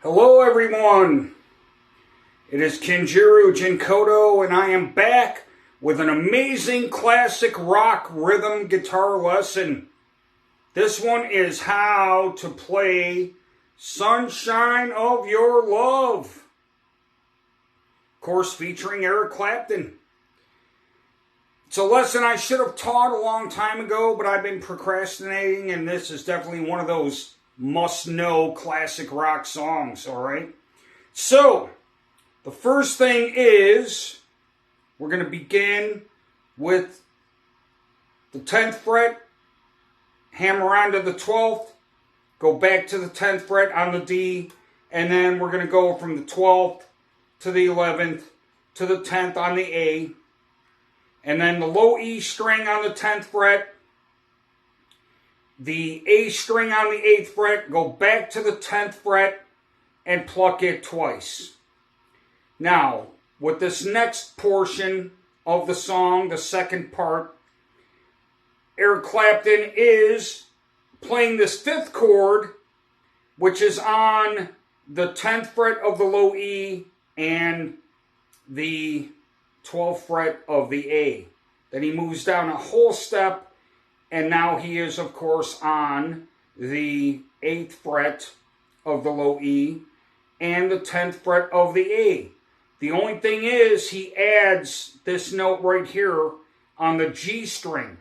Hello everyone, it is Kenjiro Jinkodo and I am back with an amazing classic rock rhythm guitar lesson. This one is how to play Sunshine of Your Love. Of course, featuring Eric Clapton. It's a lesson I should have taught a long time ago, but I've been procrastinating, and this is definitely one of those must-know classic rock songs, alright? So, the first thing is, we're going to begin with the 10th fret, hammer on to the 12th, go back to the 10th fret on the D, and then we're going to go from the 12th to the 11th to the 10th on the A, and then the low E string on the 10th fret, the A string on the 8th fret, go back to the 10th fret, and pluck it twice. Now, with this next portion of the song, the second part, Eric Clapton is playing this 5th chord, which is on the 10th fret of the low E and the 12th fret of the A. Then he moves down a whole step, and now he is, of course, on the 8th fret of the low E and the 10th fret of the A. The only thing is, he adds this note right here on the G string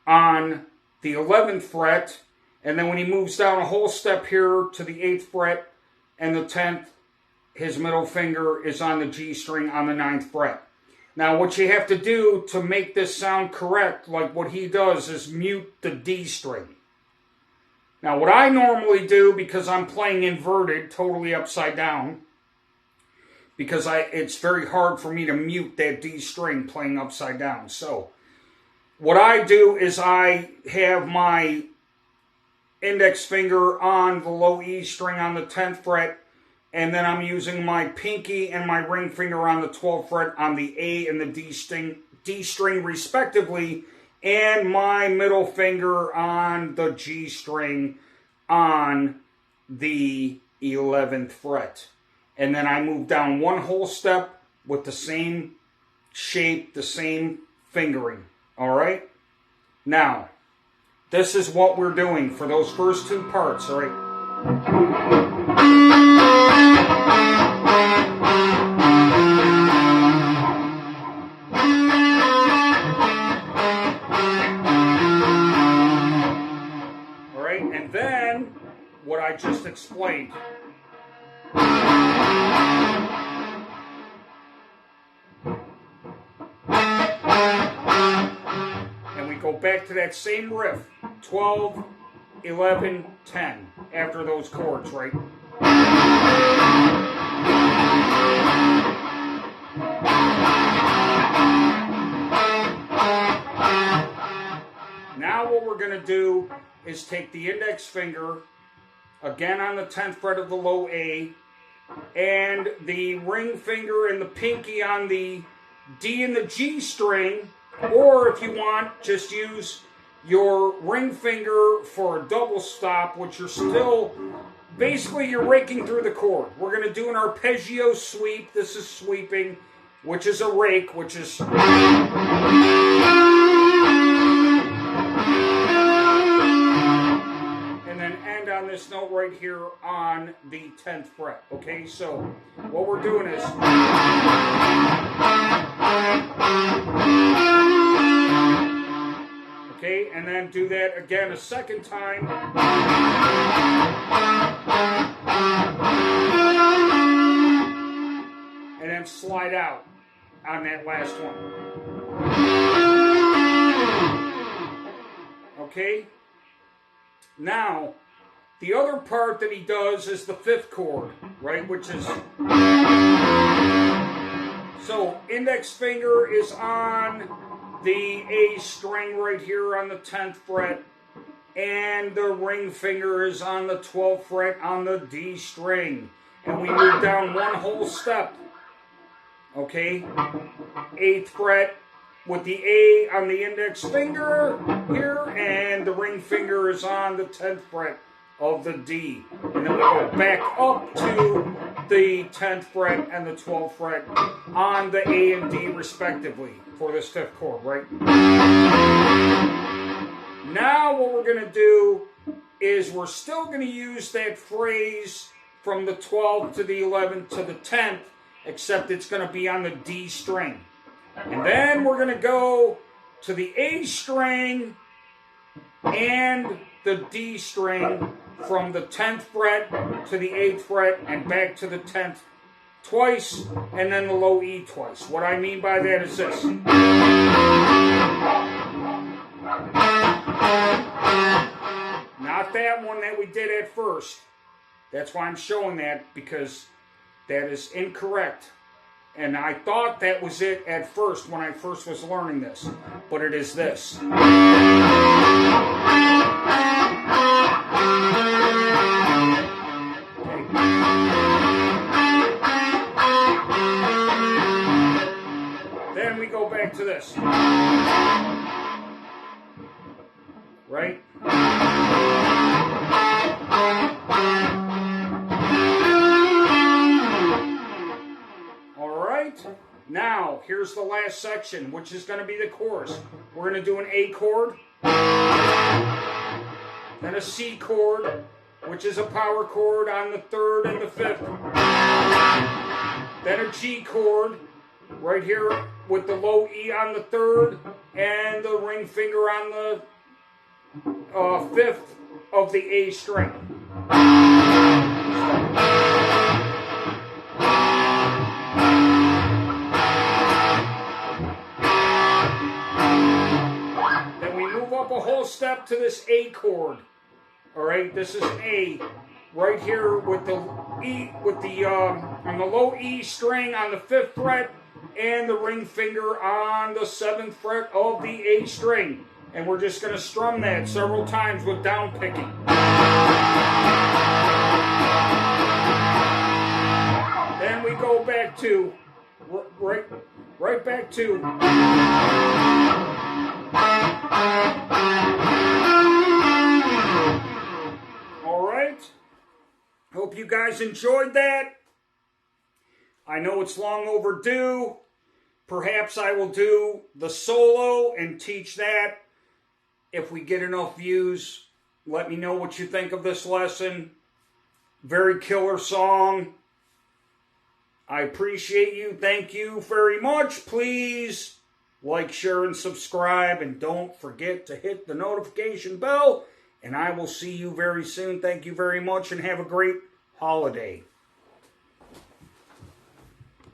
on the 11th fret, and then when he moves down a whole step here to the 8th fret and the 10th, his middle finger is on the G string on the 9th fret. Now, what you have to do to make this sound correct, like what he does, is mute the D string. Now, what I normally do, because I'm playing inverted, totally upside down, because it's very hard for me to mute that D string playing upside down. So, what I do is I have my index finger on the low E string on the 10th fret, and then I'm using my pinky and my ring finger on the 12th fret on the A and the D string respectively, and my middle finger on the G string on the 11th fret. And then I move down one whole step with the same shape, the same fingering. Alright? Now, this is what we're doing for those first two parts, alright? Alright, and then what I just explained. And we go back to that same riff, 12, 11, 10, after those chords, right? Now what we're going to do is take the index finger, again on the 10th fret of the low A, and the ring finger and the pinky on the D and the G string, or if you want, just use your ring finger for a double stop, which you're still, basically you're raking through the chord. We're going to do an arpeggio sweep. This is sweeping, which is a rake, which is... And then end on this note right here on the 10th fret. Okay, so what we're doing is... Okay, and then do that again a second time. And then slide out on that last one. Okay? Now, the other part that he does is the 5th chord, right? Which is... So, index finger is on the A string right here on the 10th fret, and the ring finger is on the 12th fret on the D string. And we move down one whole step. Okay? 8th fret with the A on the index finger here, and the ring finger is on the 10th fret of the D. And then we go back up to the 10th fret and the 12th fret on the A and D respectively for this 5th chord, right? Now what we're going to do is we're still going to use that phrase from the 12th to the 11th to the 10th, except it's going to be on the D string. And then we're going to go to the A string and the D string from the 10th fret to the 8th fret and back to the 10th twice, and then the low E twice. What I mean by that is this. Not that one that we did at first. That's why I'm showing that, because that is incorrect. And I thought that was it at first when I first was learning this. But it is this. Then we go back to this. Right? Now, here's the last section, which is going to be the chorus. We're going to do an A chord, then a C chord, which is a power chord on the 3rd and the 5th, then a G chord, right here with the low E on the 3rd, and the ring finger on the 5th of the A string. A whole step to this A chord. All right, this is an A right here with the E, with the on the low E string on the 5th fret and the ring finger on the 7th fret of the A string, and we're just going to strum that several times with down picking. Then we go back to right back to. Alright, hope you guys enjoyed that. I know it's long overdue. Perhaps I will do the solo and teach that. If we get enough views, let me know what you think of this lesson. Very killer song. I appreciate you. Thank you very much. Please like, share, and subscribe, and don't forget to hit the notification bell, and I will see you very soon. Thank you very much, and have a great holiday.